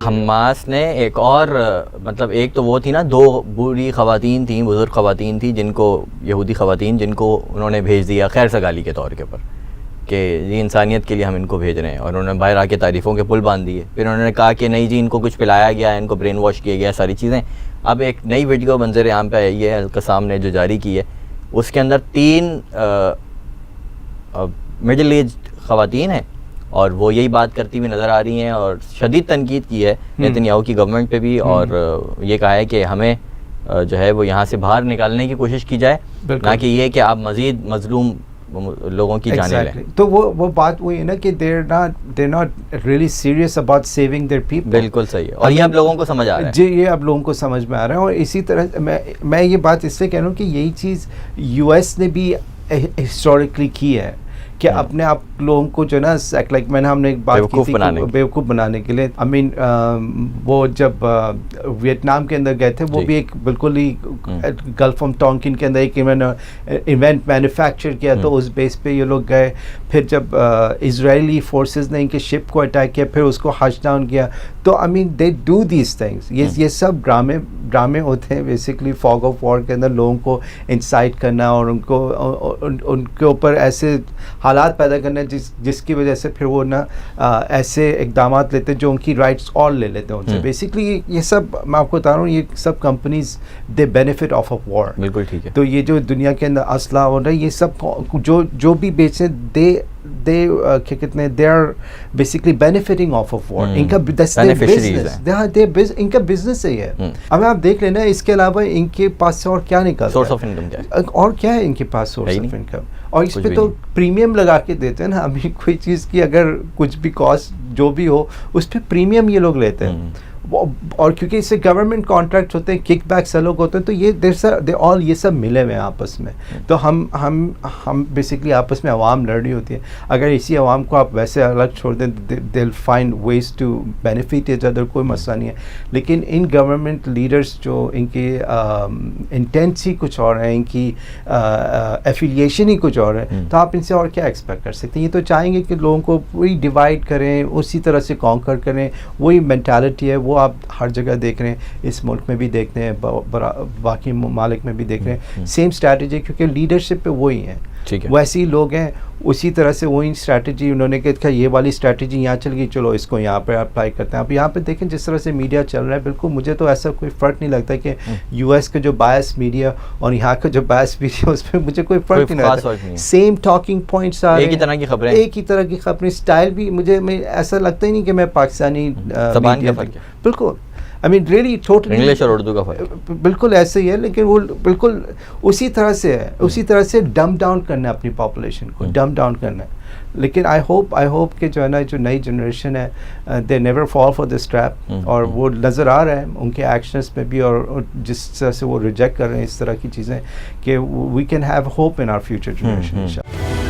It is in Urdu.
حماس نے ایک اور مطلب ایک تو وہ تھی نا 2 بوڑھی خواتین تھیں, بزرگ خواتین تھیں, جن کو یہودی خواتین جن کو انہوں نے بھیج دیا خیر سگالی کے طور کے اوپر کہ یہ انسانیت کے لیے ہم ان کو بھیج رہے ہیں, اور انہوں نے باہر آ کے تعریفوں کے پل باندھ دیے. پھر انہوں نے کہا کہ نہیں جی ان کو کچھ پلایا گیا ہے, ان کو برین واش کیا گیا, ساری چیزیں. اب ایک نئی ویڈیو منظر عام پہ آئی ہے القصام نے جو جاری کی ہے, اس کے اندر 3 مڈل ایج خواتین ہیں اور وہ یہی بات کرتی ہوئی نظر آ رہی ہیں, اور شدید تنقید کی ہے نیتن یاہو کی گورنمنٹ پہ بھی, اور یہ کہا ہے کہ ہمیں جو ہے وہ یہاں سے باہر نکالنے کی کوشش کی جائے, نہ کہ یہ کہ آپ مزید مظلوم لوگوں کی جانیں لیں. تو وہ بات وہی ہے نا کہ they're not really serious about saving their people. بالکل صحیح ہے, اور یہ اب لوگوں کو سمجھ آ رہا ہے. جی یہ اب لوگوں کو سمجھ میں آ رہا ہے. اور اسی طرح میں یہ بات اس سے کہہ رہا ہوں کہ یہی چیز یو ایس نے بھی ہسٹوریکلی کی ہے کہ اپنے آپ لوگوں کو جو نا لائک میں نے ہم نے ایک بات کی تھی بیوقوف بنانے کے لیے. آئی مین وہ جب ویتنام کے اندر گئے تھے وہ بھی ایک بالکل ہی گلف آف ٹونکن کے اندر ایک ایونٹ مینوفیکچر کیا, تو اس بیس پہ یہ لوگ گئے. پھر جب اسرائیلی فورسز نے ان کے شپ کو اٹیک کیا, پھر اس کو ہش ڈاؤن کیا. تو آئی مین دے ڈو دیز تھنگس. یہ سب ڈرامے ہوتے ہیں بیسکلی فاگ آف وار کے اندر لوگوں کو انسائٹ کرنا اور ان کے اوپر ایسے حالات پیدا کرنا جس کی وجہ سے پھر وہ نا ایسے اقدامات لیتے ہیں جو ان کی رائٹس اور لے لیتے ہیں ان سے. بیسکلی یہ سب میں آپ کو بتا رہا ہوں, یہ سب companies they benefit of war. بالکل ٹھیک ہے. تو یہ جو دنیا کے اندر اسلحہ ہو رہا ہے, یہ سب جو بھی بیچیں کیا کہتے ہیں they are basically benefiting of war. ان کا ان کا بزنس ہے یہ. اب آپ دیکھ لینا اس کے علاوہ ان کے پاس سے اور کیا نکلتا ہے, سورس آف انکم کیا ہے, اور کیا ہے ان کے پاس سورس آف انکم. اور اس پہ تو پریمیم لگا کے دیتے ہیں نا. ابھی کوئی چیز کی اگر کچھ بھی کاسٹ جو بھی ہو اس پہ پریمیم یہ لوگ لیتے ہیں. اور کیونکہ اس سے گورنمنٹ کانٹریکٹ ہوتے ہیں, کک بیکس الگ ہوتے ہیں, تو یہ سب ملے ہوئے ہیں آپس میں. تو ہم بیسکلی آپس میں عوام لڑ رہی ہوتی ہے. اگر اسی عوام کو آپ ویسے الگ چھوڑ دیں they will find ways to benefit each other, کوئی مسئلہ نہیں ہے. لیکن ان گورنمنٹ لیڈرس جو ان کے انٹینٹس ہی کچھ اور ہیں, ان کی ایفیلیشن ہی کچھ اور ہے, تو آپ ان سے اور کیا ایکسپیکٹ کر سکتے ہیں. یہ تو چاہیں گے کہ لوگوں کو وہی ڈیوائڈ کریں, اسی طرح سے کانکر کریں. وہی مینٹالٹی ہے, وہ آپ ہر جگہ دیکھ رہے ہیں, اس ملک میں بھی دیکھتے ہیں, باقی ممالک میں بھی دیکھ رہے ہیں. سیم اسٹریٹجی, کیونکہ لیڈرشپ پہ وہی ہیں, ویسے ہی لوگ ہیں. اسی طرح سے وہی اسٹریٹجی انہوں نے کہا یہ والی اسٹریٹجی یہاں چل گئی, چلو اس کو یہاں پہ اپلائی کرتے ہیں. اب یہاں پہ دیکھیں جس طرح سے میڈیا چل رہا ہے, بالکل مجھے تو ایسا کوئی فرق نہیں لگتا کہ یو ایس کا جو بایس میڈیا اور یہاں کا جو بایس میڈیا اس پہ مجھے کوئی فرق نہیں لگتا. سیم ٹاکنگ پوائنٹس آ رہے ہیں, ایک ہی طرح کی خبریں, اسٹائل بھی مجھے ایسا لگتا ہی نہیں کہ میں پاکستانی میڈیا. بالکل I mean really totally English اور اردو کا فرق بالکل ایسے ہی ہے, لیکن وہ بالکل اسی طرح سے ہے, اسی طرح سے ڈم ڈاؤن کرنا ہے اپنی پاپولیشن کو, ڈم ڈاؤن کرنا ہے. لیکن آئی ہوپ کہ جو ہے نا جو نئی جنریشن ہے they never fall for this trap, اور وہ نظر آ رہا ہے ان کے ایکشنس میں بھی, اور جس طرح سے وہ ریجیکٹ کر رہے ہیں اس طرح کی چیزیں, کہ we can have hope in our future generation.